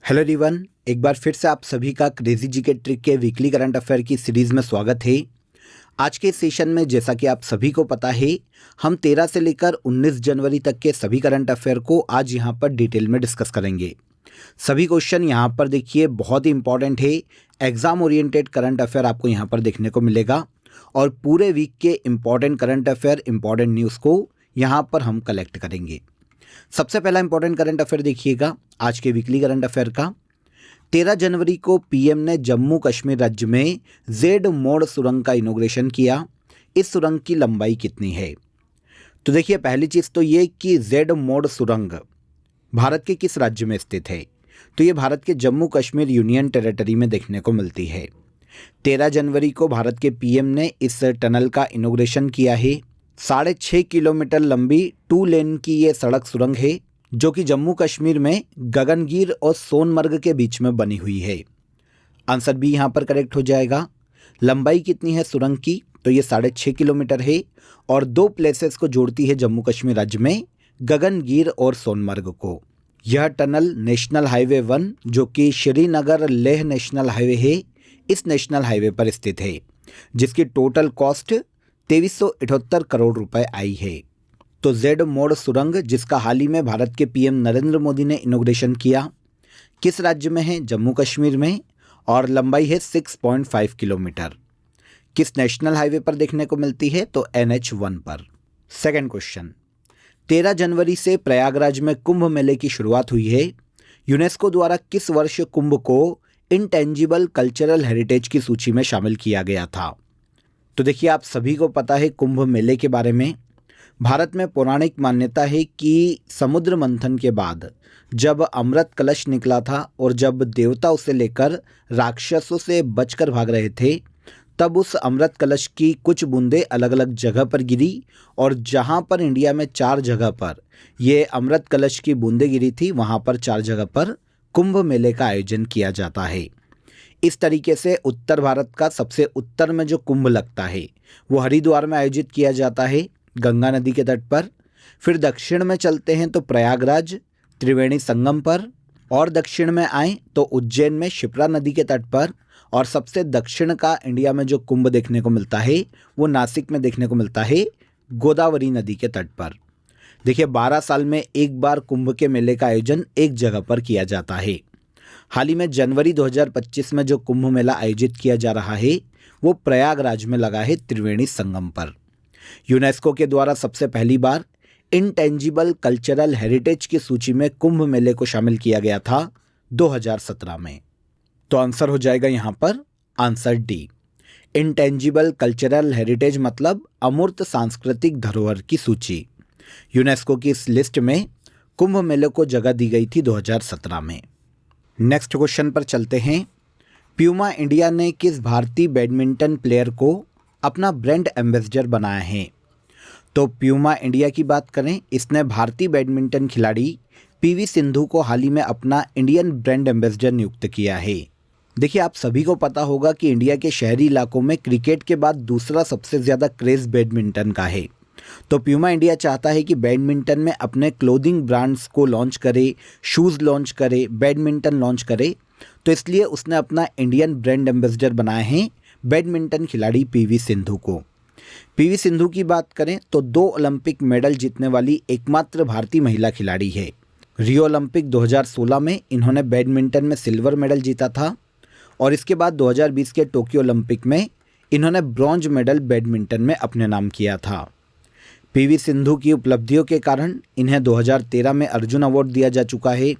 Hello everyone, एक बार फिर से आप सभी का क्रेजी जीके ट्रिक के वीकली करंट अफेयर की सीरीज़ में स्वागत है। आज के सेशन में जैसा कि आप सभी को पता है, हम 13 से लेकर 19 जनवरी तक के सभी करंट अफेयर को आज यहाँ पर डिटेल में डिस्कस करेंगे। सभी क्वेश्चन यहाँ पर देखिए बहुत ही इंपॉर्टेंट है। एग्जाम ओरिएंटेड करंट अफेयर आपको यहाँ पर देखने को मिलेगा और पूरे वीक के important current affair, important news को यहाँ पर हम कलेक्ट करेंगे। सबसे पहला इंपॉर्टेंट करंट अफेयर देखिएगा आज के वीकली करंट अफेयर का। 13 जनवरी को पीएम ने जम्मू कश्मीर राज्य में जेड मोड़ सुरंग का इनॉग्रेशन किया। इस सुरंग की लंबाई कितनी है? तो देखिए, पहली चीज़ तो ये कि जेड मोड़ सुरंग भारत के किस राज्य में स्थित है? तो ये भारत के जम्मू कश्मीर यूनियन टेरिटरी में देखने को मिलती है। 13 जनवरी को भारत के पीएम ने इस टनल का इनॉग्रेशन किया है। 6.5 किलोमीटर लंबी 2 लेन की ये सड़क सुरंग है जो कि जम्मू कश्मीर में गगनगीर और सोनमर्ग के बीच में बनी हुई है। आंसर भी यहाँ पर करेक्ट हो जाएगा। लंबाई कितनी है सुरंग की? तो ये 6.5 किलोमीटर है और 2 प्लेसेस को जोड़ती है जम्मू कश्मीर राज्य में, गगनगीर और सोनमर्ग को। यह टनल नेशनल हाईवे 1 जो कि श्रीनगर लेह नेशनल हाईवे है, इस नेशनल हाईवे पर स्थित है, जिसकी टोटल कॉस्ट 2378 करोड़ रुपए आई है। तो जेड मोड़ सुरंग जिसका हाल ही में भारत के पीएम नरेंद्र मोदी ने इनॉग्रेशन किया, किस राज्य में है? जम्मू कश्मीर में, और लंबाई है 6.5 किलोमीटर। किस नेशनल हाईवे पर देखने को मिलती है? तो NH1 पर। सेकंड क्वेश्चन, 13 जनवरी से प्रयागराज में कुंभ मेले की शुरुआत हुई है। यूनेस्को द्वारा किस वर्ष कुंभ को इंटेंजिबल कल्चरल हेरिटेज की सूची में शामिल किया गया था? तो देखिए, आप सभी को पता है कुंभ मेले के बारे में। भारत में पौराणिक मान्यता है कि समुद्र मंथन के बाद जब अमृत कलश निकला था और जब देवता उसे लेकर राक्षसों से बचकर भाग रहे थे, तब उस अमृत कलश की कुछ बूंदें अलग अलग जगह पर गिरी और जहां पर इंडिया में 4 जगह पर ये अमृत कलश की बूंदें गिरी थी, वहां पर 4 जगह पर कुंभ मेले का आयोजन किया जाता है। इस तरीके से उत्तर भारत का सबसे उत्तर में जो कुंभ लगता है वो हरिद्वार में आयोजित किया जाता है, गंगा नदी के तट पर। फिर दक्षिण में चलते हैं तो प्रयागराज त्रिवेणी संगम पर, और दक्षिण में आए तो उज्जैन में शिप्रा नदी के तट पर, और सबसे दक्षिण का इंडिया में जो कुंभ देखने को मिलता है वो नासिक में देखने को मिलता है, गोदावरी नदी के तट पर। देखिए, 12 साल में एक बार कुंभ के मेले का आयोजन एक जगह पर किया जाता है। हाल ही में जनवरी 2025 में जो कुंभ मेला आयोजित किया जा रहा है वो प्रयागराज में लगा है, त्रिवेणी संगम पर। यूनेस्को के द्वारा सबसे पहली बार इंटेंजिबल कल्चरल हेरिटेज की सूची में कुंभ मेले को शामिल किया गया था 2017 में। तो आंसर हो जाएगा यहाँ पर answer D. Intangible cultural heritage मतलब अमूर्त सांस्कृतिक धरोहर की सूची। यूनेस्को की इस लिस्ट में कुंभ मेले को जगह दी गई थी 2017 में। नेक्स्ट क्वेश्चन पर चलते हैं। प्यूमा इंडिया ने किस भारतीय बैडमिंटन प्लेयर को अपना ब्रांड एम्बेसडर बनाया है? तो प्यूमा इंडिया की बात करें, इसने भारतीय बैडमिंटन खिलाड़ी पीवी सिंधु को हाल ही में अपना इंडियन ब्रांड एम्बेसडर नियुक्त किया है। देखिए, आप सभी को पता होगा कि इंडिया के शहरी इलाकों में क्रिकेट के बाद दूसरा सबसे ज़्यादा क्रेज़ बैडमिंटन का है। तो प्यूमा इंडिया चाहता है कि बैडमिंटन में अपने क्लोथिंग ब्रांड्स को लॉन्च करे, शूज़ लॉन्च करे, बैडमिंटन लॉन्च करे। तो इसलिए उसने अपना इंडियन ब्रांड एम्बेसडर बनाए हैं बैडमिंटन खिलाड़ी पीवी सिंधु को। पीवी सिंधु की बात करें तो 2 ओलंपिक मेडल जीतने वाली एकमात्र भारतीय महिला खिलाड़ी है। रियो ओलंपिक 2016 में इन्होंने बैडमिंटन में सिल्वर मेडल जीता था और इसके बाद 2020 के टोक्यो ओलंपिक में इन्होंने ब्रॉन्ज मेडल बैडमिंटन में अपने नाम किया था। पीवी सिंधु की उपलब्धियों के कारण इन्हें 2013 में अर्जुन अवार्ड दिया जा चुका है,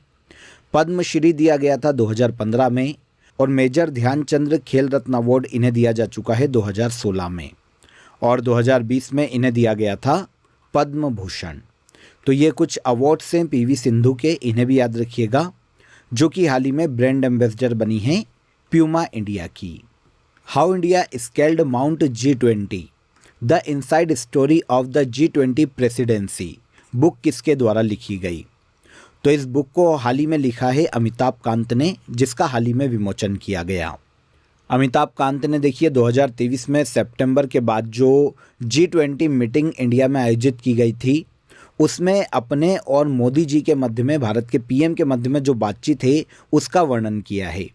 पद्मश्री दिया गया था 2015 में, और मेजर ध्यानचंद्र खेल रत्न अवार्ड इन्हें दिया जा चुका है 2016 में, और 2020 में इन्हें दिया गया था पद्म भूषण। तो ये कुछ अवार्ड्स हैं पीवी सिंधु के, इन्हें भी याद रखिएगा, जो कि हाल ही में ब्रांड एम्बेसडर बनी हैं प्यूमा इंडिया की। How India scaled mount G20 the inside story of the G20 presidency book किसके द्वारा लिखी गई? तो इस बुक को हाल ही में लिखा है अमिताभ कांत ने, जिसका हाल ही में विमोचन किया गया। अमिताभ कांत ने देखिए 2023 में सितंबर के बाद जो G20 मीटिंग इंडिया में आयोजित की गई थी, उसमें अपने और मोदी जी के मध्य में, भारत के पीएम के मध्य में जो बातचीत है उसका वर्णन किया है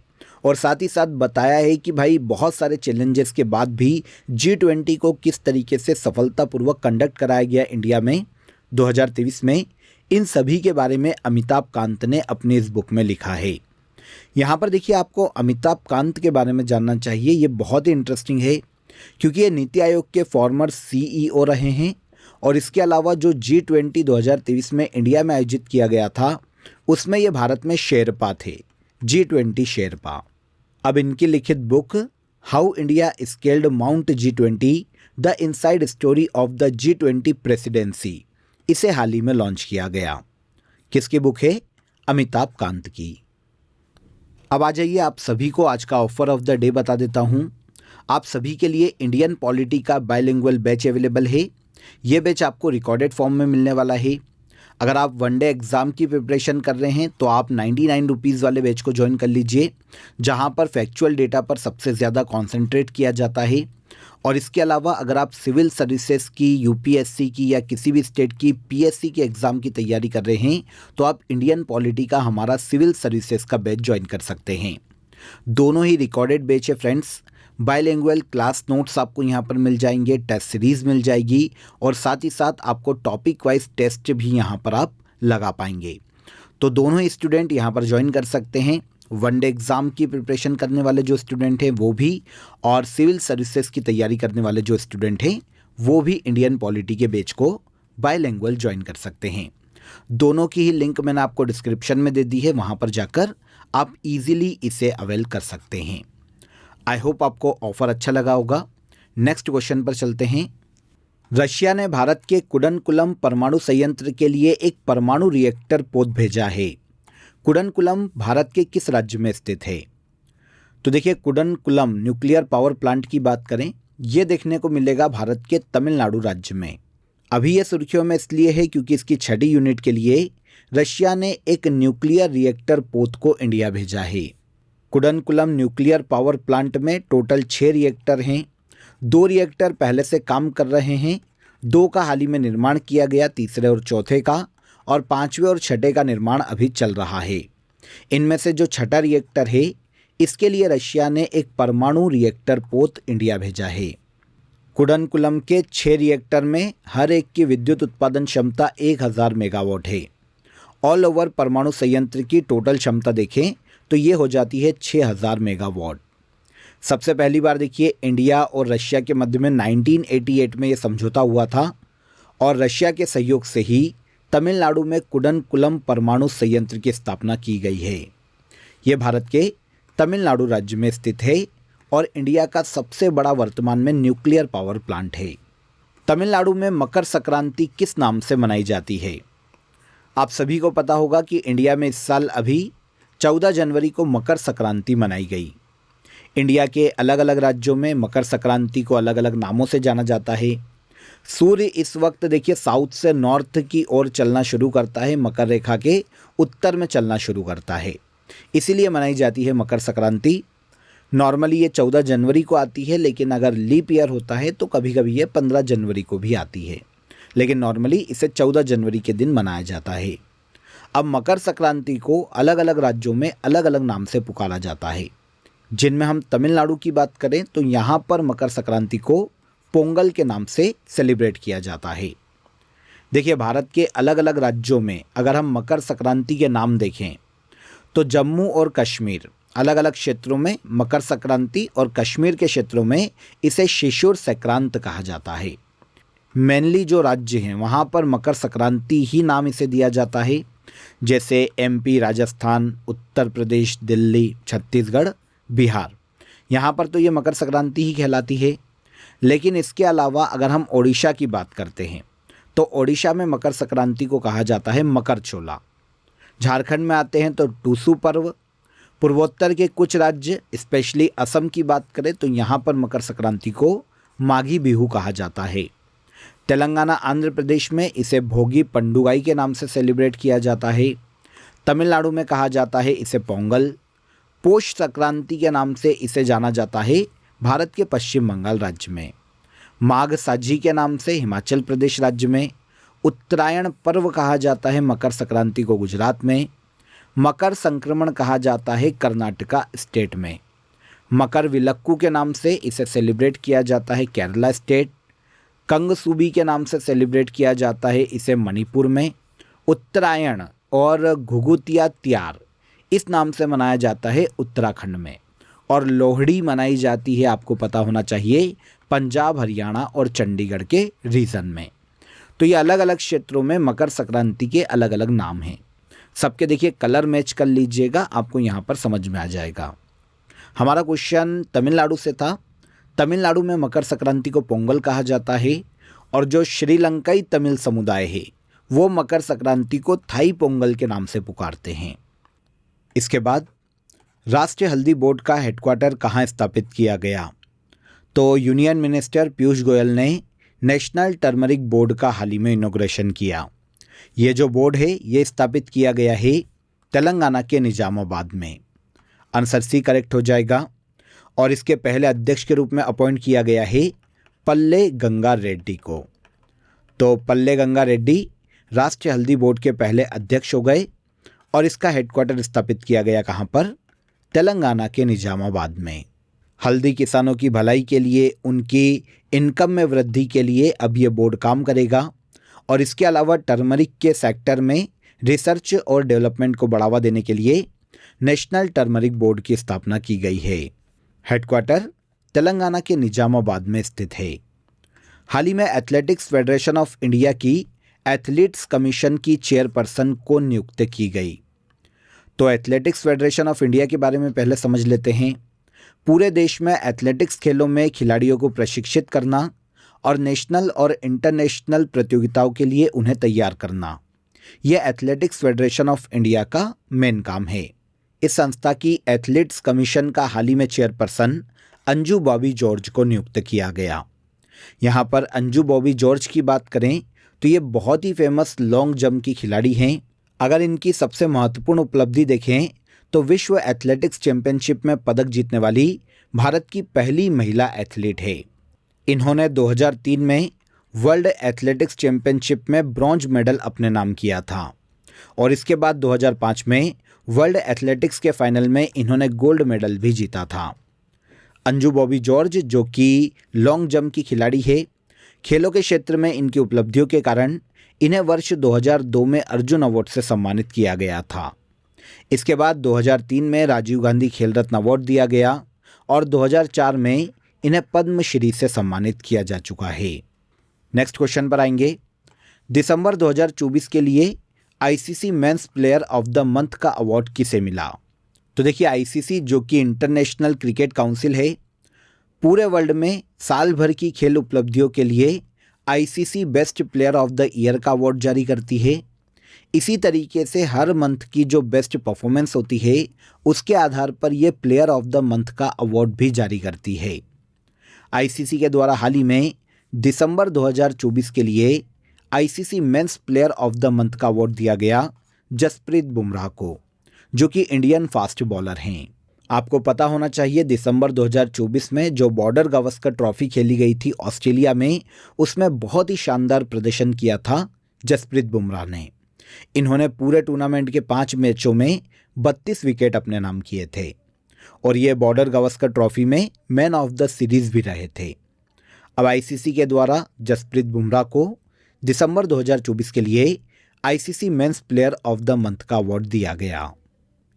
और साथ ही साथ बताया है कि भाई बहुत सारे चैलेंजेस के बाद भी G20 को किस तरीके से सफलतापूर्वक कंडक्ट कराया गया इंडिया में 2023 में, इन सभी के बारे में अमिताभ कांत ने अपनी इस बुक में लिखा है। यहाँ पर देखिए, आपको अमिताभ कांत के बारे में जानना चाहिए। ये बहुत ही इंटरेस्टिंग है क्योंकि ये नीति आयोग के फॉर्मर CEO रहे हैं और इसके अलावा जो G20 2023 में इंडिया में आयोजित किया गया था उसमें ये भारत में शेरपा थे, G20 शेरपा। अब इनकी लिखित book how India scaled mount G20 the inside story of the G20 presidency, इसे हाल ही में लॉन्च किया गया। किसकी बुक है? अमिताभ कांत की। अब आ जाइए, आप सभी को आज का ऑफर ऑफ द डे बता देता हूँ। आप सभी के लिए इंडियन पॉलिटी का बाइलिंगुअल बैच अवेलेबल है। ये बैच आपको रिकॉर्डेड फॉर्म में मिलने वाला है। अगर आप वनडे एग्ज़ाम की प्रिपरेशन कर रहे हैं तो आप 99 रुपीज़ वाले बैच को ज्वाइन कर लीजिए, जहां पर फैक्चुअल डेटा पर सबसे ज़्यादा कॉन्सेंट्रेट किया जाता है। और इसके अलावा अगर आप सिविल सर्विसेज की, यूपीएससी की या किसी भी स्टेट की पीएससी के एग्ज़ाम की तैयारी कर रहे हैं तो आप इंडियन पॉलिटी का हमारा सिविल सर्विसेज का बैच ज्वाइन कर सकते हैं। दोनों ही रिकॉर्डेड बैच है फ्रेंड्स। बाइलिंगुअल क्लास नोट्स आपको यहाँ पर मिल जाएंगे, टेस्ट सीरीज़ मिल जाएगी और साथ ही साथ आपको टॉपिक वाइज टेस्ट भी यहाँ पर आप लगा पाएंगे। तो दोनों ही स्टूडेंट यहाँ पर ज्वाइन कर सकते हैं। वनडे एग्ज़ाम की प्रिपरेशन करने वाले जो स्टूडेंट हैं वो भी, और सिविल सर्विसेज की तैयारी करने वाले जो स्टूडेंट हैं वो भी इंडियन पॉलिटी के बैच को बाइलिंगुअल ज्वाइन कर सकते हैं। दोनों की ही लिंक मैंने आपको डिस्क्रिप्शन में दे दी है, वहाँ पर जाकर आप इजीली इसे अवेल कर सकते हैं। आई होप आपको ऑफर अच्छा लगा होगा। नेक्स्ट क्वेश्चन पर चलते हैं। रशिया ने भारत के कुडनकुलम परमाणु संयंत्र के लिए एक परमाणु रिएक्टर पोत भेजा है। कुडनकुलम भारत के किस राज्य में स्थित है? तो देखिए, कुडनकुलम न्यूक्लियर पावर प्लांट की बात करें, ये देखने को मिलेगा भारत के तमिलनाडु राज्य में। अभी ये सुर्खियों में इसलिए है क्योंकि इसकी 6ठी यूनिट के लिए रशिया ने एक न्यूक्लियर रिएक्टर पोत को इंडिया भेजा है। कुडनकुलम न्यूक्लियर पावर प्लांट में टोटल 6 रिएक्टर हैं। 2 रिएक्टर पहले से काम कर रहे हैं, 2 का हाल ही में निर्माण किया गया, तीसरे और चौथे का, और 5वें और 6ठे का निर्माण अभी चल रहा है। इनमें से जो 6ठा रिएक्टर है इसके लिए रशिया ने एक परमाणु रिएक्टर पोत इंडिया भेजा है। कुडनकुलम के 6 रिएक्टर में हर एक की विद्युत उत्पादन क्षमता 1000 मेगावाट है। ऑल ओवर परमाणु संयंत्र की टोटल क्षमता देखें तो ये हो जाती है 6000 मेगावाट। सबसे पहली बार देखिए, इंडिया और रशिया के मध्य में 1988 में ये समझौता हुआ था और रशिया के सहयोग से ही तमिलनाडु में कुडनकुलम परमाणु संयंत्र की स्थापना की गई है। ये भारत के तमिलनाडु राज्य में स्थित है और इंडिया का सबसे बड़ा वर्तमान में न्यूक्लियर पावर प्लांट है। तमिलनाडु में मकर संक्रांति किस नाम से मनाई जाती है? आप सभी को पता होगा कि इंडिया में इस साल अभी 14 जनवरी को मकर संक्रांति मनाई गई। इंडिया के अलग अलग राज्यों में मकर संक्रांति को अलग अलग नामों से जाना जाता है। सूर्य इस वक्त देखिए साउथ से नॉर्थ की ओर चलना शुरू करता है, मकर रेखा के उत्तर में चलना शुरू करता है, इसीलिए मनाई जाती है मकर संक्रांति। नॉर्मली ये 14 जनवरी को आती है, लेकिन अगर लीप ईयर होता है तो कभी कभी ये 15 जनवरी को भी आती है, लेकिन नॉर्मली इसे 14 जनवरी के दिन मनाया जाता है। अब मकर संक्रांति को अलग अलग राज्यों में अलग अलग नाम से पुकारा जाता है। जिनमें हम तमिलनाडु की बात करें तो यहाँ पर मकर संक्रांति को पोंगल के नाम से सेलिब्रेट किया जाता है। देखिए, भारत के अलग अलग राज्यों में अगर हम मकर संक्रांति के नाम देखें तो जम्मू और कश्मीर अलग अलग क्षेत्रों में मकर संक्रांति और कश्मीर के क्षेत्रों में इसे शिशुर संक्रांत कहा जाता है। मेनली जो राज्य हैं वहाँ पर मकर संक्रांति ही नाम इसे दिया जाता है, जैसे MP, राजस्थान, उत्तर प्रदेश, दिल्ली, छत्तीसगढ़, बिहार। यहाँ पर तो ये मकर संक्रांति ही कहलाती है। लेकिन इसके अलावा अगर हम ओडिशा की बात करते हैं तो ओडिशा में मकर संक्रांति को कहा जाता है मकर चोला। झारखंड में आते हैं तो टूसू पर्व। पूर्वोत्तर के कुछ राज्य स्पेशली असम की बात करें तो यहाँ पर मकर संक्रांति को माघी बिहू कहा जाता है। तेलंगाना, आंध्र प्रदेश में इसे भोगी पंडुगाई के नाम से सेलिब्रेट किया जाता है। तमिलनाडु में कहा जाता है इसे पोंगल। पोष संक्रांति के नाम से इसे जाना जाता है भारत के पश्चिम बंगाल राज्य में। माघ साझी के नाम से हिमाचल प्रदेश राज्य में, उत्तरायण पर्व कहा जाता है मकर संक्रांति को गुजरात में। मकर संक्रमण कहा जाता है कर्नाटका स्टेट में। मकर विलक्कू के नाम से इसे सेलिब्रेट किया जाता है केरला स्टेट। कंगसुबी के नाम से सेलिब्रेट किया जाता है इसे मणिपुर में। उत्तरायण और घुघुतिया त्यार इस नाम से मनाया जाता है उत्तराखंड में। और लोहड़ी मनाई जाती है, आपको पता होना चाहिए, पंजाब, हरियाणा और चंडीगढ़ के रीजन में। तो ये अलग अलग क्षेत्रों में मकर संक्रांति के अलग अलग नाम हैं। सबके देखिए कलर मैच कर लीजिएगा, आपको यहाँ पर समझ में आ जाएगा। हमारा क्वेश्चन तमिलनाडु से था। तमिलनाडु में मकर संक्रांति को पोंगल कहा जाता है और जो श्रीलंकाई तमिल समुदाय है वो मकर संक्रांति को थाई पोंगल के नाम से पुकारते हैं। इसके बाद राष्ट्रीय हल्दी बोर्ड का हेडक्वार्टर कहाँ स्थापित किया गया? तो यूनियन मिनिस्टर पीयूष गोयल ने नेशनल टर्मरिक बोर्ड का हाल ही में इनॉग्रेशन किया। ये जो बोर्ड है ये स्थापित किया गया है तेलंगाना के निजामाबाद में। आंसर सी करेक्ट हो जाएगा। और इसके पहले अध्यक्ष के रूप में अपॉइंट किया गया है पल्ले गंगा रेड्डी को। तो पल्ले गंगा रेड्डी राष्ट्रीय हल्दी बोर्ड के पहले अध्यक्ष हो गए और इसका हेडक्वार्टर स्थापित किया गया कहाँ पर? तेलंगाना के निजामाबाद में। हल्दी किसानों की भलाई के लिए, उनकी इनकम में वृद्धि के लिए अब ये बोर्ड काम करेगा। और इसके अलावा टर्मरिक के सेक्टर में रिसर्च और डेवलपमेंट को बढ़ावा देने के लिए नेशनल टर्मरिक बोर्ड की स्थापना की गई है। हेडक्वार्टर तेलंगाना के निजामाबाद में स्थित है। हाल ही में एथलेटिक्स फेडरेशन ऑफ इंडिया की एथलीट्स कमीशन की चेयरपर्सन को नियुक्त की गई। तो एथलेटिक्स फेडरेशन ऑफ इंडिया के बारे में पहले समझ लेते हैं। पूरे देश में एथलेटिक्स खेलों में खिलाड़ियों को प्रशिक्षित करना और नेशनल और इंटरनेशनल प्रतियोगिताओं के लिए उन्हें तैयार करना, यह एथलेटिक्स फेडरेशन ऑफ इंडिया का मेन काम है। इस संस्था की एथलीट्स कमीशन का हाल ही में चेयरपर्सन अंजू बॉबी जॉर्ज को नियुक्त किया गया। यहाँ पर अंजू बॉबी जॉर्ज की बात करें तो ये बहुत ही फेमस लॉन्ग जंप की खिलाड़ी हैं। अगर इनकी सबसे महत्वपूर्ण उपलब्धि देखें तो विश्व एथलेटिक्स चैंपियनशिप में पदक जीतने वाली भारत की पहली महिला एथलीट है। इन्होंने 2003 में वर्ल्ड एथलेटिक्स चैंपियनशिप में ब्रॉन्ज मेडल अपने नाम किया था और इसके बाद 2005 में वर्ल्ड एथलेटिक्स के फाइनल में इन्होंने गोल्ड मेडल भी जीता था। अंजू बॉबी जॉर्ज जो कि लॉन्ग जंप की खिलाड़ी है, खेलों के क्षेत्र में इनकी उपलब्धियों के कारण इन्हें वर्ष 2002 में अर्जुन अवार्ड से सम्मानित किया गया था। इसके बाद 2003 में राजीव गांधी खेल रत्न अवार्ड दिया गया और 2004 में इन्हें पद्मश्री से सम्मानित किया जा चुका है। नेक्स्ट क्वेश्चन पर आएंगे। दिसंबर 2024 के लिए ICC men's player of the month का अवार्ड किसे मिला? तो देखिए आईसीसी जो कि इंटरनेशनल क्रिकेट काउंसिल है, पूरे वर्ल्ड में साल भर की खेल उपलब्धियों के लिए ICC best player of the year का अवार्ड जारी करती है। इसी तरीके से हर मंथ की जो बेस्ट परफॉर्मेंस होती है उसके आधार पर यह प्लेयर ऑफ द मंथ का अवार्ड भी जारी करती है। आईसीसी के द्वारा हाल ही में दिसंबर 2024 के लिए ICC men's player of the month का अवार्ड दिया गया जसप्रीत बुमराह को, जो कि इंडियन फास्ट बॉलर हैं। आपको पता होना चाहिए दिसंबर 2024 में जो बॉर्डर गावस्कर ट्रॉफी खेली गई थी ऑस्ट्रेलिया में, उसमें बहुत ही शानदार प्रदर्शन किया था जसप्रीत बुमराह ने। इन्होंने पूरे टूर्नामेंट के 5 मैचों में 32 विकेट अपने नाम किए थे और ये बॉर्डर गावस्कर ट्रॉफी में मैन ऑफ द सीरीज भी रहे थे। अब आईसीसी के द्वारा जसप्रीत बुमराह को दिसंबर 2024 के लिए ICC men's player of the month का अवार्ड दिया गया।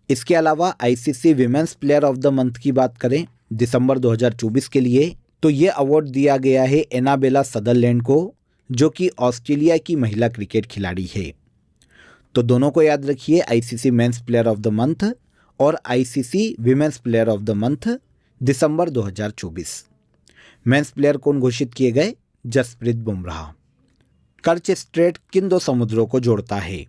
इसके अलावा ICC women's player of the month की बात करें दिसंबर 2024 के लिए तो ये अवार्ड दिया गया है एनाबेला सदरलैंड को, जो कि ऑस्ट्रेलिया की महिला क्रिकेट खिलाड़ी है। तो दोनों को याद रखिए, ICC men's player of the month और ICC women's player of the month दिसंबर 2024। मेंस प्लेयर कौन घोषित किए गए? जसप्रीत बुमराह। कर्च स्ट्रेट किन दो समुद्रों को जोड़ता है?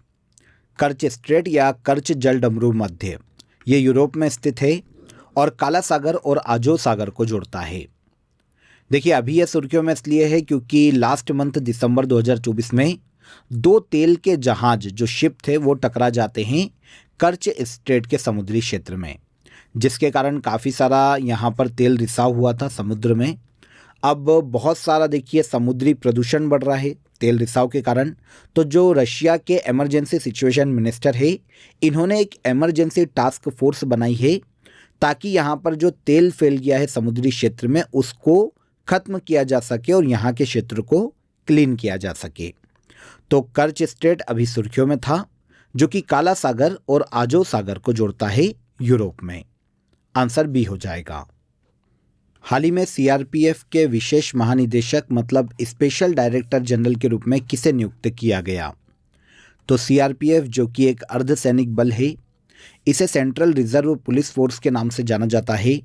कर्च स्ट्रेट या कर्च जलडमरू मध्य, ये यूरोप में स्थित है और काला सागर और आजो सागर को जोड़ता है। देखिए अभी यह सुर्खियों में इसलिए है क्योंकि लास्ट मंथ दिसंबर 2024 में 2 तेल के जहाज जो शिप थे वो टकरा जाते हैं कर्च स्ट्रेट के समुद्री क्षेत्र में, जिसके कारण काफ़ी सारा यहाँ पर तेल रिसाव हुआ था समुद्र में। अब बहुत सारा देखिए समुद्री प्रदूषण बढ़ रहा है तेल रिसाव के कारण। तो जो रशिया के इमरजेंसी सिचुएशन मिनिस्टर है, इन्होंने एक इमरजेंसी टास्क फोर्स बनाई है ताकि यहाँ पर जो तेल फैल गया है समुद्री क्षेत्र में उसको खत्म किया जा सके और यहाँ के क्षेत्र को क्लीन किया जा सके। तो कर्च स्ट्रेट अभी सुर्खियों में था, जो कि काला सागर और आजो सागर को जोड़ता है यूरोप में। आंसर बी हो जाएगा। हाल ही में सीआरपीएफ के विशेष महानिदेशक मतलब स्पेशल डायरेक्टर जनरल के रूप में किसे नियुक्त किया गया? तो सीआरपीएफ जो कि एक अर्धसैनिक बल है, इसे सेंट्रल रिजर्व पुलिस फोर्स के नाम से जाना जाता है।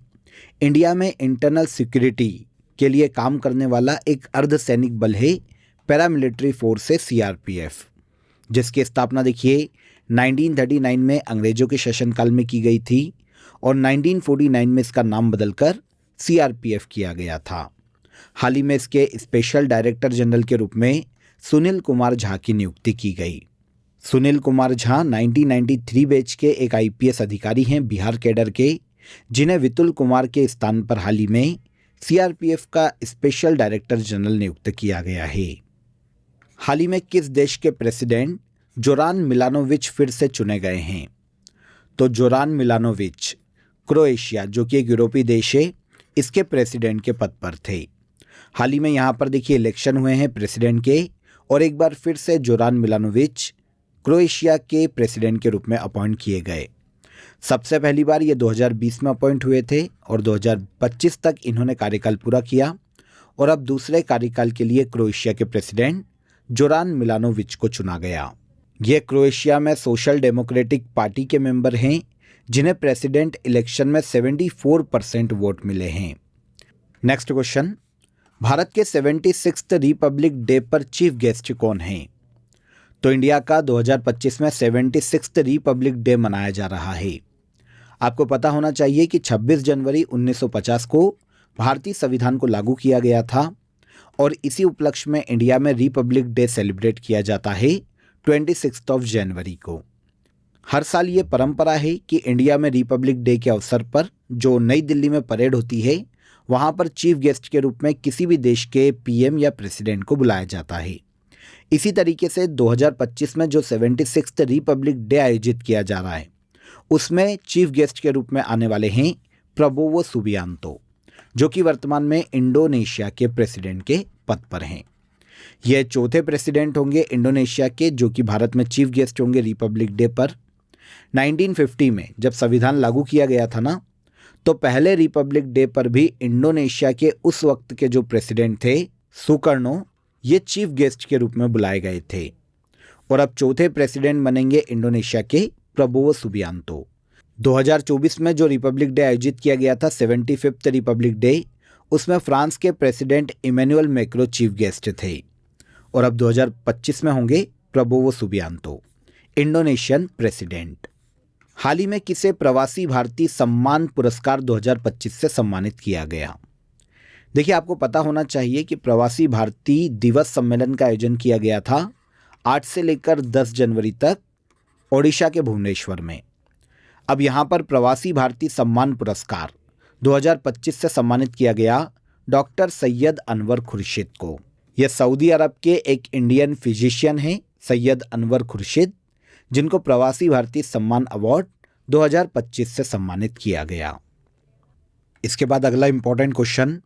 इंडिया में इंटरनल सिक्योरिटी के लिए काम करने वाला एक अर्धसैनिक बल है, पैरामिलिट्री फोर्स है सीआरपीएफ, जिसकी स्थापना देखिए 1939 में अंग्रेजों के शासनकाल में की गई थी और 1949 में इसका नाम बदलकर सीआरपीएफ किया गया था। हाल ही में इसके स्पेशल डायरेक्टर जनरल के रूप में सुनील कुमार झा की नियुक्ति की गई। सुनील कुमार झा 1993 बैच के एक आईपीएस अधिकारी हैं बिहार कैडर के, जिन्हें विपुल कुमार के स्थान पर हाल ही में सीआरपीएफ का स्पेशल डायरेक्टर जनरल नियुक्त किया गया है। हाल ही में किस देश के प्रेसिडेंट जोरान मिलानोविच फिर से चुने गए हैं? तो जोरान मिलानोविच क्रोएशिया जो कि एक यूरोपीय देश है, इसके प्रेसिडेंट के पद पर थे। हाल ही में यहाँ पर देखिए इलेक्शन हुए हैं प्रेसिडेंट के और एक बार फिर से जोरान मिलानोविच क्रोएशिया के प्रेसिडेंट के रूप में अपॉइंट किए गए। सबसे पहली बार ये 2020 में अपॉइंट हुए थे और 2025 तक इन्होंने कार्यकाल पूरा किया और अब दूसरे कार्यकाल के लिए क्रोएशिया के प्रेसिडेंट जोरान मिलानोविच को चुना गया। ये क्रोएशिया में सोशल डेमोक्रेटिक पार्टी के मेंबर हैं, जिन्हें प्रेसिडेंट इलेक्शन में 74% वोट मिले हैं। नेक्स्ट क्वेश्चन, भारत के 76th रिपब्लिक डे पर चीफ गेस्ट कौन हैं? तो इंडिया का 2025 में 76th रिपब्लिक डे मनाया जा रहा है। आपको पता होना चाहिए कि 26 जनवरी 1950 को भारतीय संविधान को लागू किया गया था और इसी उपलक्ष्य में इंडिया में रिपब्लिक डे सेलिब्रेट किया जाता है 26 जनवरी को। हर साल ये परंपरा है कि इंडिया में रिपब्लिक डे के अवसर पर जो नई दिल्ली में परेड होती है, वहाँ पर चीफ गेस्ट के रूप में किसी भी देश के पीएम या प्रेसिडेंट को बुलाया जाता है। इसी तरीके से 2025 में जो 76th रिपब्लिक डे आयोजित किया जा रहा है, उसमें चीफ गेस्ट के रूप में आने वाले हैं प्रबोवो सुबियांतो, जो कि वर्तमान में इंडोनेशिया के प्रेसिडेंट के पद पर हैं। यह चौथे प्रेसिडेंट होंगे इंडोनेशिया के जो कि भारत में चीफ गेस्ट होंगे रिपब्लिक डे पर। 1950 में जब संविधान लागू किया गया था ना, तो पहले रिपब्लिक डे पर भी इंडोनेशिया के उस वक्त के जो प्रेसिडेंट थे सुकर्णो, ये चीफ गेस्ट के रूप में बुलाए गए थे और अब चौथे प्रेसिडेंट बनेंगे इंडोनेशिया के प्रबोवो सुबियांतो। 2024 में जो रिपब्लिक डे आयोजित किया गया था 75th रिपब्लिक डे, उसमें फ्रांस के President Emmanuel Macron chief guest थे और अब 2025 में होंगे प्रबोवो सुबियांतो, इंडोनेशियन प्रेसिडेंट। हाल ही में किसे प्रवासी भारतीय सम्मान पुरस्कार 2025 से सम्मानित किया गया? देखिए, आपको पता होना चाहिए कि प्रवासी भारतीय दिवस सम्मेलन का आयोजन किया गया था 8 से लेकर 10 जनवरी तक ओडिशा के भुवनेश्वर में। अब यहाँ पर प्रवासी भारतीय सम्मान पुरस्कार 2025 से सम्मानित किया गया डॉक्टर सैयद अनवर खुर्शीद को। यह सऊदी अरब के एक इंडियन फिजिशियन हैं सैयद अनवर खुर्शीद, जिनको प्रवासी भारतीय सम्मान अवार्ड 2025 से सम्मानित किया गया। इसके बाद अगला इंपॉर्टेंट क्वेश्चन,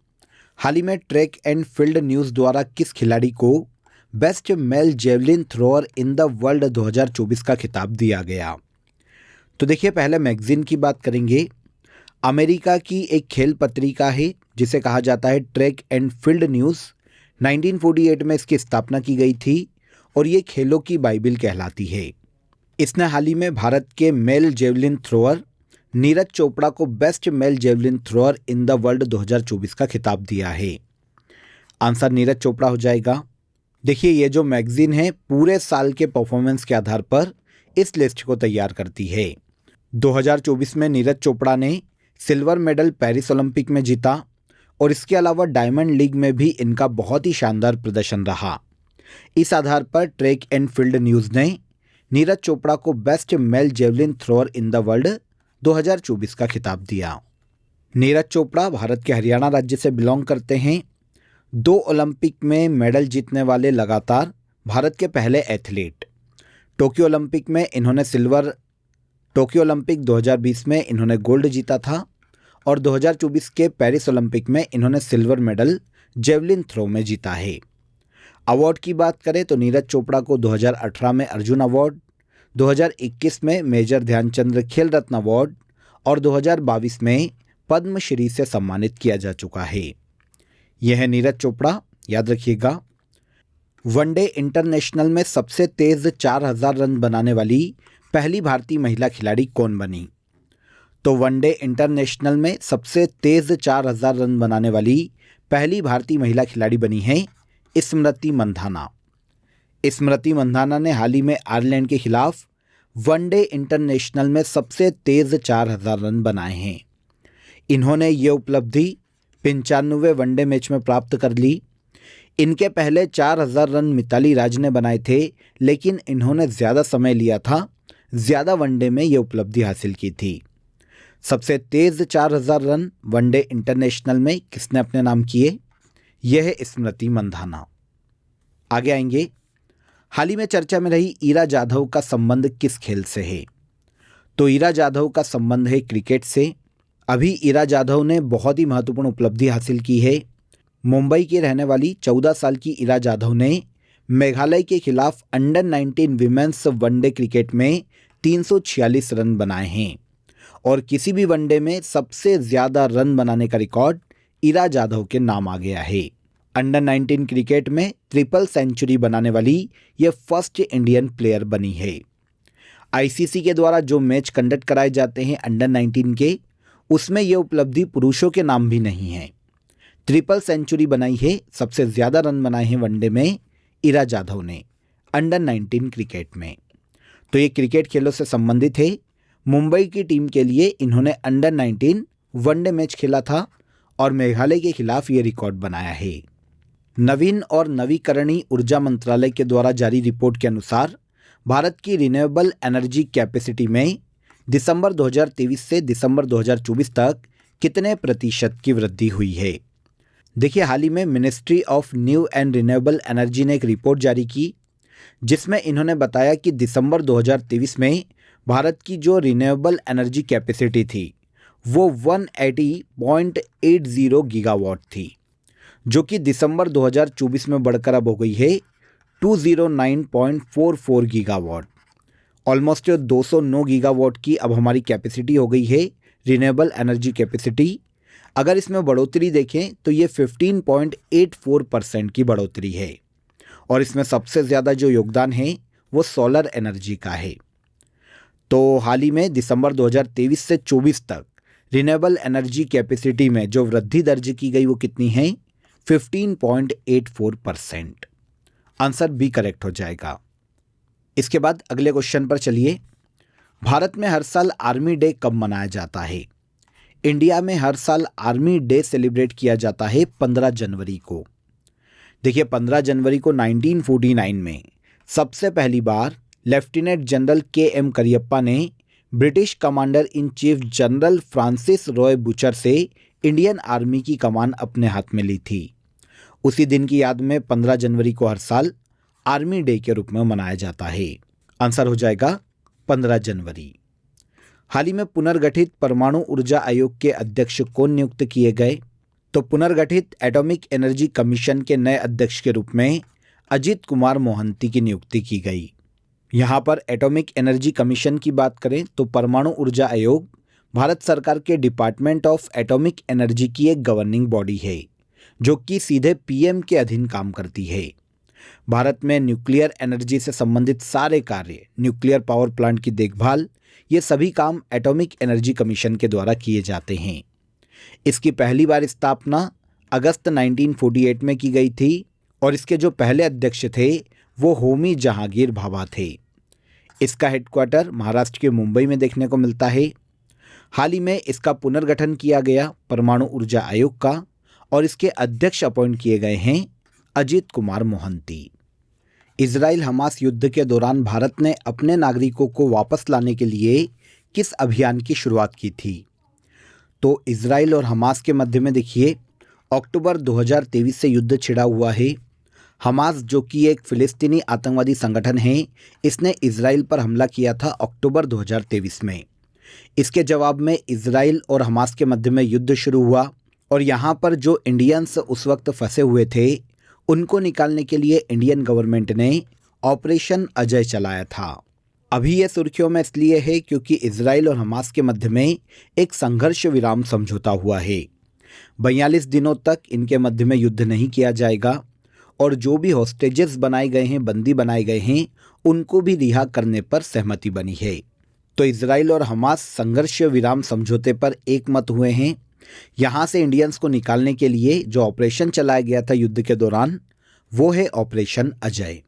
हाल ही में ट्रैक एंड फील्ड न्यूज़ द्वारा किस खिलाड़ी को best male javelin thrower in the world 2024 का खिताब दिया गया? तो देखिए, पहले मैगजीन की बात करेंगे। अमेरिका की एक खेल पत्रिका है जिसे कहा जाता है ट्रैक एंड फील्ड न्यूज़। 1948 में इसकी स्थापना की गई थी और ये खेलों की बाइबिल कहलाती है। इसने हाल ही में भारत के male javelin thrower Neeraj Chopra को best male javelin thrower in the world 2024 का खिताब दिया है। आंसर नीरज चोपड़ा हो जाएगा। देखिए, ये जो मैगजीन है पूरे साल के परफॉर्मेंस के आधार पर इस लिस्ट को तैयार करती है। 2024 में नीरज चोपड़ा ने सिल्वर मेडल पेरिस ओलंपिक में जीता और इसके अलावा डायमंड लीग में भी इनका बहुत ही शानदार प्रदर्शन रहा। इस आधार पर ट्रैक एंड फील्ड न्यूज़ ने नीरज चोपड़ा को best male javelin thrower in the world 2024 का खिताब दिया। नीरज चोपड़ा भारत के हरियाणा राज्य से बिलोंग करते हैं। 2 ओलंपिक में मेडल जीतने वाले लगातार भारत के पहले एथलीट। टोक्यो ओलंपिक में इन्होंने टोक्यो ओलंपिक 2020 में इन्होंने गोल्ड जीता था और 2024 के पेरिस ओलंपिक में इन्होंने सिल्वर मेडल जेवलिन थ्रो में जीता है। अवार्ड की बात करें तो नीरज चोपड़ा को 2018 में अर्जुन अवार्ड, 2021 में मेजर ध्यानचंद खेल रत्न अवार्ड और 2022 में पद्मश्री से सम्मानित किया जा चुका है। यह है नीरज चोपड़ा। याद रखिएगा, वनडे इंटरनेशनल में सबसे तेज 4000 रन बनाने वाली पहली भारतीय महिला खिलाड़ी कौन बनी? तो वनडे इंटरनेशनल में सबसे तेज 4000 रन बनाने वाली पहली भारतीय महिला खिलाड़ी बनी है स्मृति मंधाना। स्मृति मंधाना ने हाल ही में आयरलैंड के खिलाफ वनडे इंटरनेशनल में सबसे तेज 4000 रन बनाए हैं। इन्होंने ये उपलब्धि 95वें वनडे मैच में प्राप्त कर ली। इनके पहले 4000 रन मिताली राज ने बनाए थे, लेकिन इन्होंने ज़्यादा समय लिया था, ज़्यादा वनडे में ये उपलब्धि हासिल की थी। सबसे तेज़ 4000 रन वनडे इंटरनेशनल में किसने अपने नाम किए? यह है स्मृति मंधाना। आगे आएंगे, हाल ही में चर्चा में रही ईरा जाधव का संबंध किस खेल से है? तो ईरा जाधव का संबंध है क्रिकेट से। अभी ईरा जाधव ने बहुत ही महत्वपूर्ण उपलब्धि हासिल की है। मुंबई की रहने वाली 14 साल की ईरा जाधव ने मेघालय के खिलाफ अंडर 19 विमेंस वनडे क्रिकेट में 346 रन बनाए हैं और किसी भी वनडे में सबसे ज़्यादा रन बनाने का रिकॉर्ड ईरा जाधव के नाम आ गया है। अंडर 19 क्रिकेट में ट्रिपल सेंचुरी बनाने वाली ये फर्स्ट इंडियन प्लेयर बनी है। आईसीसी के द्वारा जो मैच कंडक्ट कराए जाते हैं अंडर 19 के, उसमें यह उपलब्धि पुरुषों के नाम भी नहीं है। ट्रिपल सेंचुरी बनाई है, सबसे ज़्यादा रन बनाए हैं वनडे में ईरा जाधव ने अंडर 19 क्रिकेट में। तो ये क्रिकेट खेलों से संबंधित है। मुंबई की टीम के लिए इन्होंने अंडर 19 वनडे मैच खेला था और मेघालय के खिलाफ ये रिकॉर्ड बनाया है। नवीन और नवीकरणीय ऊर्जा मंत्रालय के द्वारा जारी रिपोर्ट के अनुसार भारत की रिन्यूएबल एनर्जी कैपेसिटी में दिसंबर 2023 से दिसंबर 2024 तक कितने प्रतिशत की वृद्धि हुई है? देखिए, हाल ही में ministry of new and renewable energy ने एक रिपोर्ट जारी की, जिसमें इन्होंने बताया कि दिसंबर 2023 में भारत की जो रिन्यूएबल एनर्जी कैपेसिटी थी वो 180.80 गीगावाट थी, जो कि दिसंबर 2024 में बढ़कर अब हो गई है 209.44 गीगावाट। ऑलमोस्ट 209 गीगावाट की अब हमारी कैपेसिटी हो गई है रिन्यूएबल एनर्जी कैपेसिटी। अगर इसमें बढ़ोतरी देखें तो ये 15.84% की बढ़ोतरी है और इसमें सबसे ज़्यादा जो योगदान है वो सोलर एनर्जी का है। तो हाल ही में दिसंबर 2023 से 24 तक रिन्यूएबल एनर्जी कैपेसिटी में जो वृद्धि दर्ज की गई वो कितनी है? 15.84%। आंसर बी करेक्ट हो जाएगा। इसके बाद अगले क्वेश्चन पर चलिए। भारत में हर साल आर्मी डे कब मनाया जाता है? इंडिया में हर साल आर्मी डे सेलिब्रेट किया जाता है 15 जनवरी को। देखिए, 15 जनवरी को 1949 में सबसे पहली बार लेफ्टिनेंट जनरल के.एम. करियप्पा ने British commander in chief general Francis Roy butcher से इंडियन आर्मी की कमान अपने हाथ में ली थी। उसी दिन की याद में 15 जनवरी को हर साल आर्मी डे के रूप में मनाया जाता है। आंसर हो जाएगा 15 जनवरी। हाल ही में पुनर्गठित परमाणु ऊर्जा आयोग के अध्यक्ष कौन नियुक्त किए गए? तो पुनर्गठित एटॉमिक एनर्जी कमीशन के नए अध्यक्ष के रूप में अजित कुमार मोहंती की नियुक्ति की गई। यहाँ पर एटॉमिक एनर्जी कमीशन की बात करें तो परमाणु ऊर्जा आयोग भारत सरकार के डिपार्टमेंट ऑफ एटॉमिक एनर्जी की एक गवर्निंग बॉडी है, जो कि सीधे पीएम के अधीन काम करती है। भारत में न्यूक्लियर एनर्जी से संबंधित सारे कार्य, न्यूक्लियर पावर प्लांट की देखभाल, ये सभी काम एटॉमिक एनर्जी कमीशन के द्वारा किए जाते हैं। इसकी पहली बार स्थापना अगस्त 1948 में की गई थी और इसके जो पहले अध्यक्ष थे वो होमी जहांगीर भाभा थे। इसका हेडक्वार्टर महाराष्ट्र के मुंबई में देखने को मिलता है। हाल ही में इसका पुनर्गठन किया गया परमाणु ऊर्जा आयोग का और इसके अध्यक्ष अपॉइंट किए गए हैं अजित कुमार मोहंती। इजराइल हमास युद्ध के दौरान भारत ने अपने नागरिकों को वापस लाने के लिए किस अभियान की शुरुआत की थी? तो इजराइल और हमास के मध्य में देखिए अक्टूबर 2023 से युद्ध छिड़ा हुआ है। हमास, जो कि एक फिलिस्तीनी आतंकवादी संगठन है, इसने इजराइल पर हमला किया था अक्टूबर 2023 में। इसके जवाब में इजराइल और हमास के मध्य में युद्ध शुरू हुआ और यहाँ पर जो इंडियंस उस वक्त फंसे हुए थे उनको निकालने के लिए इंडियन गवर्नमेंट ने ऑपरेशन अजय चलाया था। अभी ये सुर्खियों में इसलिए है क्योंकि इजराइल और हमास के मध्य में एक संघर्ष विराम समझौता हुआ है। 42 दिनों तक इनके मध्य में युद्ध नहीं किया जाएगा और जो भी हॉस्टेजेस बनाए गए हैं, बंदी बनाए गए हैं, उनको भी रिहा करने पर सहमति बनी है। तो इजराइल और हमास संघर्ष विराम समझौते पर एक मत हुए हैं। यहाँ से इंडियंस को निकालने के लिए जो ऑपरेशन चलाया गया था युद्ध के दौरान, वो है ऑपरेशन अजय।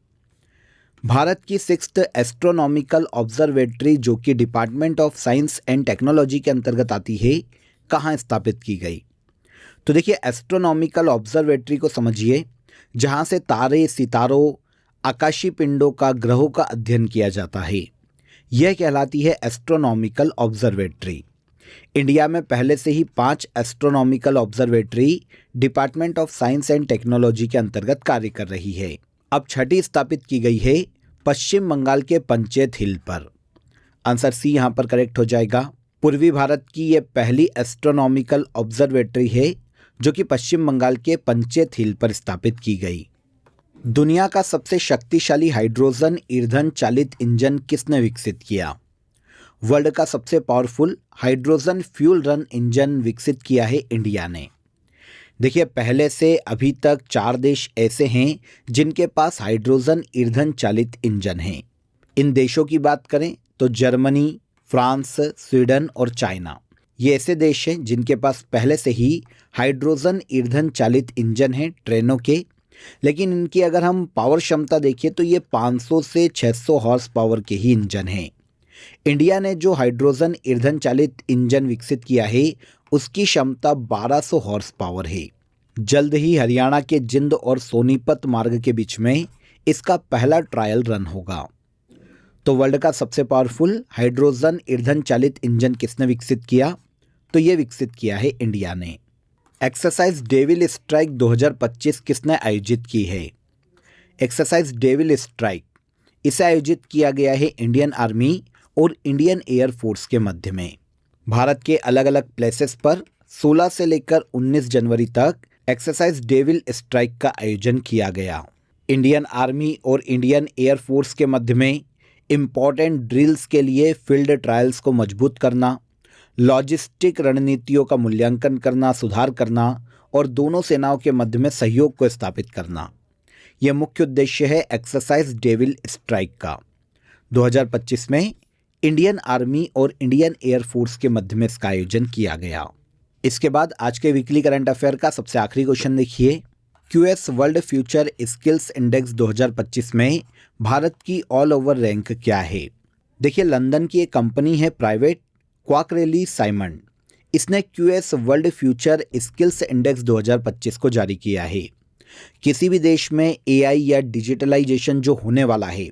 भारत की 6th एस्ट्रोनॉमिकल ऑब्जर्वेटरी, जो कि department of science and technology के अंतर्गत आती है, कहाँ स्थापित की गई? तो देखिए, एस्ट्रोनॉमिकल ऑब्जर्वेटरी को समझिए, जहाँ से तारे, सितारों, आकाशीय पिंडों का, ग्रहों का अध्ययन किया जाता है। यह कहलाती है एस्ट्रोनॉमिकल ऑब्जर्वेटरी। इंडिया में पहले से ही 5 astronomical observatory department of science and technology के अंतर्गत कार्य कर रही है। अब 6ठी स्थापित की गई है पश्चिम बंगाल के पंचेत हिल पर। आंसर सी यहाँ पर करेक्ट हो जाएगा। पूर्वी भारत की यह पहली एस्ट्रोनॉमिकल ऑब्जर्वेटरी है जो कि पश्चिम बंगाल के पंचेत हिल पर स्थापित की गई। दुनिया का सबसे शक्तिशाली हाइड्रोजन ईंधन चालित इंजन किसने विकसित किया? वर्ल्ड का सबसे powerful hydrogen fuel run engine विकसित किया है इंडिया ने। देखिए, पहले से अभी तक 4 देश ऐसे हैं जिनके पास हाइड्रोजन ईंधन चालित इंजन हैं। इन देशों की बात करें तो जर्मनी, फ्रांस, स्वीडन और चाइना, ये ऐसे देश हैं जिनके पास पहले से ही हाइड्रोजन ईंधन चालित इंजन हैं ट्रेनों के। लेकिन इनकी अगर हम पावर क्षमता देखिए तो ये 500 से 600 हॉर्स पावर के ही इंजन हैं। इंडिया ने जो हाइड्रोजन ईंधन चालित इंजन विकसित किया है उसकी क्षमता 1200 हॉर्स पावर है। जल्द ही हरियाणा के जिंद और सोनीपत मार्ग के बीच में इसका पहला ट्रायल रन होगा। तो वर्ल्ड का सबसे पावरफुल हाइड्रोजन ईंधन चालित इंजन किसने विकसित किया? तो ये विकसित किया है इंडिया ने। एक्सरसाइज डेविल स्ट्राइक 2025 किसने आयोजित की है? एक्सरसाइज डेविल स्ट्राइक, इसे आयोजित किया गया है इंडियन आर्मी और इंडियन एयर फोर्स के मध्य में। भारत के अलग अलग प्लेसेस पर 16 से लेकर 19 जनवरी तक एक्सरसाइज डेविल स्ट्राइक का आयोजन किया गया। इंडियन आर्मी और इंडियन एयर फोर्स के मध्य में इम्पॉर्टेंट ड्रिल्स के लिए फील्ड ट्रायल्स को मजबूत करना, लॉजिस्टिक रणनीतियों का मूल्यांकन करना, सुधार करना और दोनों सेनाओं के मध्य में सहयोग को स्थापित करना, यह मुख्य उद्देश्य है एक्सरसाइज डेविल स्ट्राइक का। 2025 में इंडियन आर्मी और इंडियन एयर फोर्स के मध्य में इसका आयोजन किया गया। इसके बाद आज के वीकली करंट अफेयर का सबसे आखिरी क्वेश्चन देखिए। QS world future skills index 2025 में भारत की ऑल ओवर रैंक क्या है? देखिए, लंदन की एक कंपनी है प्राइवेट, क्वाकरेली साइमन, इसने QS world future skills index 2025 को जारी किया है। किसी भी देश में एआई या डिजिटलाइजेशन जो होने वाला है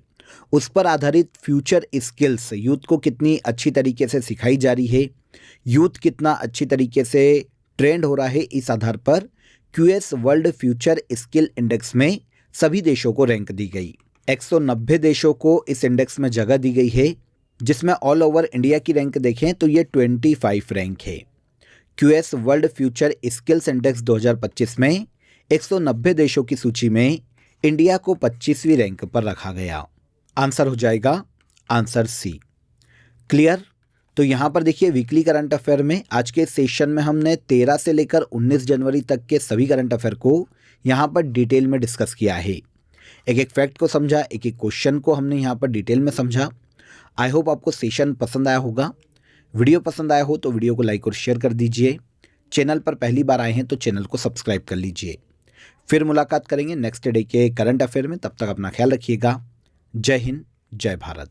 उस पर आधारित फ्यूचर स्किल्स यूथ को कितनी अच्छी तरीके से सिखाई जा रही है, यूथ कितना अच्छी तरीके से ट्रेंड हो रहा है, इस आधार पर QS world future skill index में सभी देशों को रैंक दी गई। 190 देशों को इस इंडेक्स में जगह दी गई है, जिसमें ऑल ओवर इंडिया की रैंक देखें तो ये 25 रैंक है। QS world future skills index 2025 में 190 देशों की सूची में इंडिया को 25वीं रैंक पर रखा गया। आंसर हो जाएगा आंसर सी। क्लियर? तो यहाँ पर देखिए, वीकली करंट अफेयर में आज के सेशन में हमने 13 से लेकर 19 जनवरी तक के सभी करंट अफेयर को यहाँ पर डिटेल में डिस्कस किया है। एक एक फैक्ट को समझा, एक एक क्वेश्चन को हमने यहाँ पर डिटेल में समझा। आई होप आपको सेशन पसंद आया होगा। वीडियो पसंद आया हो तो वीडियो को लाइक और शेयर कर दीजिए। चैनल पर पहली बार आए हैं तो चैनल को सब्सक्राइब कर लीजिए। फिर मुलाकात करेंगे नेक्स्ट डे के करंट अफेयर में। तब तक अपना ख्याल रखिएगा। जय हिंद, जय भारत।